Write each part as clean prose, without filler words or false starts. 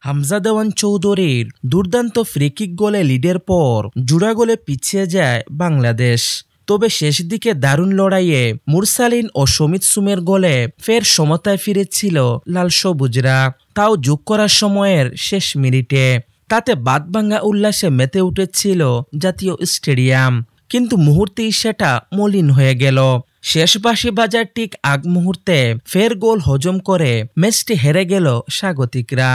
হামজা দেওয়ান চৌধুরীর দুর্দান্ত ফ্রিকিক গোলে লিডের পর জোড়া গোলে পিছিয়ে যায় বাংলাদেশ। তবে শেষ দিকে দারুণ লড়াইয়ে মুরসালিন ও সমিত সুমের গোলে ফের সমতায় ফিরেছিল লাল সবুজরা, তাও যোগ করার সময়ের শেষ মিনিটে। তাতে বাঁধভাঙা উল্লাসে মেতে উঠেছিল জাতীয় স্টেডিয়াম, কিন্তু মুহূর্তেই সেটা মলিন হয়ে গেল। শেষ বাঁশি বাজার ঠিক আগ মুহূর্তে ফের গোল হজম করে ম্যাচটি হেরে গেল স্বাগতিকরা।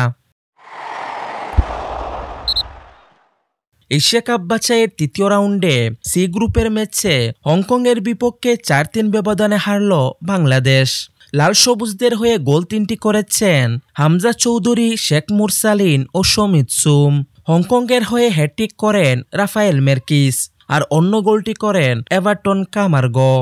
এশিয়া কাপ বাছাইয়ের তৃতীয় রাউন্ডে সি গ্রুপের ম্যাচে হংকংয়ের বিপক্ষে ৪-৩ ব্যবধানে হারল বাংলাদেশ। লাল সবুজদের হয়ে গোল ৩টি করেছেন হামজা চৌধুরী, শেখ মুরসালিন ও সমিত সুম। হংকংয়ের হয়ে হ্যাট্রিক করেন রাফায়েল মেরকিস, আর অন্য গোলটি করেন এভারটন কামারগো।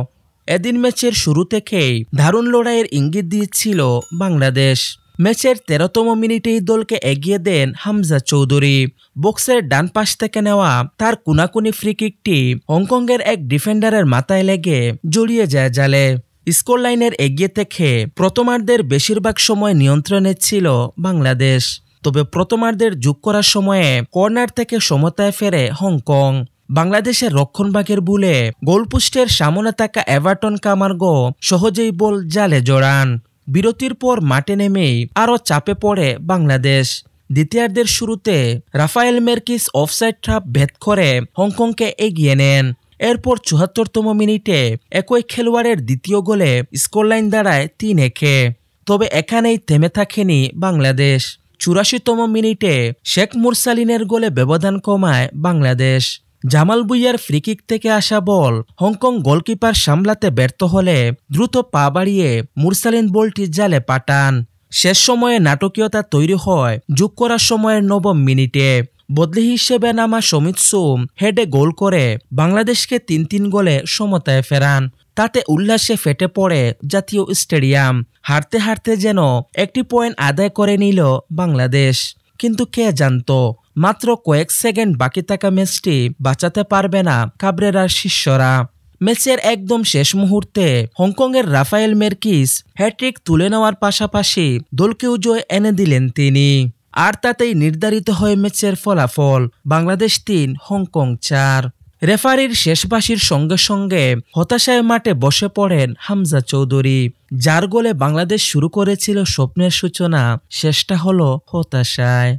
এদিন ম্যাচের শুরু থেকেই দারুণ লড়াইয়ের ইঙ্গিত দিয়েছিল বাংলাদেশ। ম্যাচের ১৩তম মিনিটেই দলকে এগিয়ে দেন হামজা চৌধুরী। বক্সের ডান পাশ থেকে নেওয়া তার কুনাকুনি ফ্রিকিকটি হংকংয়ের এক ডিফেন্ডারের মাথায় লেগে জড়িয়ে যায় জালে। স্কোর লাইনের এগিয়ে থেকে প্রথমার্ধের বেশিরভাগ সময় নিয়ন্ত্রণে ছিল বাংলাদেশ। তবে প্রথমার্ধের যোগ করার সময়ে কর্নার থেকে সমতায় ফেরে হংকং। বাংলাদেশের রক্ষণভাগের ভুলে গোলপোস্টের সামনে থাকা এভারটন কামারগো সহজেই বল জালে জড়ান। বিরতির পর মাঠে নেমেই আরও চাপে পড়ে বাংলাদেশ। দ্বিতীয়ার্ধের শুরুতে রাফায়েল মেরকিস অফসাইড ট্র্যাপ ভেদ করে হংকংকে এগিয়ে নেন। এরপর ৭৪তম মিনিটে একই খেলোয়াড়ের দ্বিতীয় গোলে স্কোরলাইন দাঁড়ায় ৩-১। তবে এখানেই থেমে থাকেনি বাংলাদেশ। ৮৪তম মিনিটে শেখ মুরসালিনের গোলে ব্যবধান কমায় বাংলাদেশ। জামাল ভুঁইয়ার ফ্রিকিক থেকে আসা বল হংকং গোলকিপার সামলাতে ব্যর্থ হলে দ্রুত পা বাড়িয়ে মুরসালিন বলটি জালে পাঠান। শেষ সময়ে নাটকীয়তা তৈরি হয় যোগ করার সময়ের ৯ম মিনিটে। বদলি হিসেবে নামা সমিত সুম হেডে গোল করে বাংলাদেশকে ৩-৩ গোলে সমতায় ফেরান। তাতে উল্লাসে ফেটে পড়ে জাতীয় স্টেডিয়াম। হারতে হারতে যেন একটি পয়েন্ট আদায় করে নিল বাংলাদেশ। কিন্তু কে জানতো মাত্র কয়েক সেকেন্ড বাকি থাকা ম্যাচটি বাঁচাতে পারবে না কাবরেরার শিষ্যরা। ম্যাচের একদম শেষ মুহূর্তে হংকংয়ের রাফায়েল মেরকিস হ্যাট্রিক তুলে নেওয়ার পাশাপাশি দলকেও জয় এনে দিলেন তিনি। আর তাতেই নির্ধারিত হয় ম্যাচের ফলাফল, বাংলাদেশ ৩, হংকং ৪। রেফারির শেষ বাঁশির সঙ্গে সঙ্গে হতাশায় মাঠে বসে পড়েন হামজা চৌধুরী। যার গোলে বাংলাদেশ শুরু করেছিল স্বপ্নের সূচনা, শেষটা হলো হতাশায়।